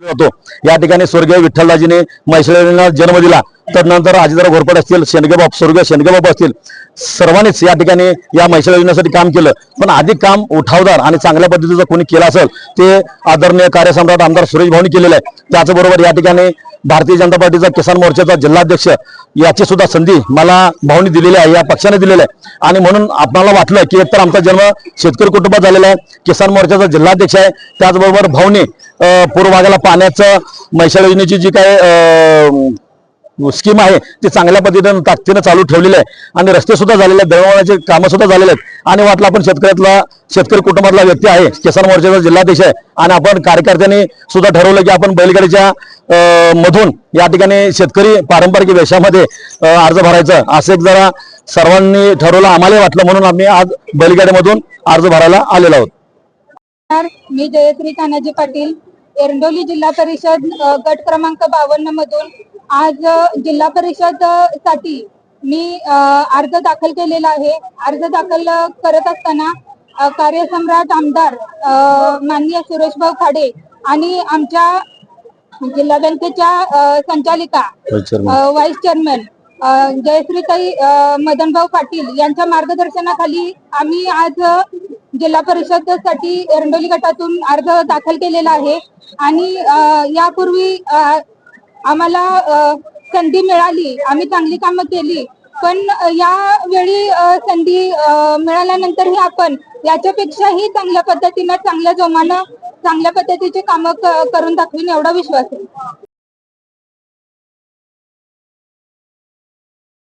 होतो। या ठिकाणी स्वर्गीय विठ्ठलराजीने म्हैसाळला जन्म दिला। तदनंतर अजितराव घोरपडे असतील, शेंडगेबाप स्वर्गीय शेंडगेबाप असतील, सर्वांनीच या ठिकाणी या म्हैसाळ योजनेसाठी काम केलं। पण अधिक काम उठावदार आणि चांगल्या पद्धतीचं कोणी केलं असेल ते आदरणीय कार्यसम्राट आमदार सुरेश भाऊंनी केलेलं आहे। त्याचबरोबर या ठिकाणी भारतीय जनता पार्टीचा किसान मोर्चाचा जिल्हाध्यक्ष याची सुद्धा संधी मला भाऊंनी दिलेली आहे, या पक्षाने दिलेली आहे। आणि म्हणून आपल्याला वाटलं की एकतर आमचा जन्म शेतकरी कुटुंबात झालेला आहे, किसान मोर्चाचा जिल्हाध्यक्ष आहे। त्याचबरोबर भाऊंनी पूर्व भागाला पाण्याचं म्हैसाळ योजनेची जी काय स्कीम आहे ती चांगल्या पद्धतीने ताकदीने चालू ठेवलेली आहे आणि रस्ते सुद्धा झालेले आहेत, दळणवळणाची कामं सुद्धा झालेले आहेत। आणि वाटलं आपण शेतकरी कुटुंबातला व्यक्ती आहे, किसान मोर्चाचा जिल्हाध्यक्ष आहे आणि आपण कार्यकर्त्यांनी सुद्धा ठरवलं की आपण बैलगाडीच्या मधून या ठिकाणी शेतकरी पारंपरिक वेशामध्ये अर्ज भरायचा असं एक जरा सर्वांनी ठरवलं, आम्हाला वाटलं, म्हणून आम्ही आज बैलगाडीमधून अर्ज भरायला आलेलो आहोत। मी जयश्री तानाजी पाटील, एरंडोली जिल्हा परिषद गट क्रमांक 52 मधून आज जिल्हा परिषद साठी मी अर्ज दाखल केलेला आहे। अर्ज दाखल करत असताना कार्यसम्राट आमदार माननीय सुरेशभाऊ खाडे आणि आमच्या जिल्हा बँकेच्या संचालिका व्हाईस चेअरमन जयश्रीताई मदनभाऊ पाटील यांच्या मार्गदर्शनाखाली आम्ही आज जिल्हा परिषद साठी एरंडोली गटातून अर्ज दाखल केलेला आहे। आणि यापूर्वी आम्हाला संधी मिळाली, आम्ही चांगली कामं केली, पण यावेळी संधी मिळाल्यानंतरही आपण याच्यापेक्षाही चांगल्या पद्धतीनं चांगल्या जोमानं चांगल्या पद्धतीचे कामं करून दाखवीन एवढा विश्वास आहे।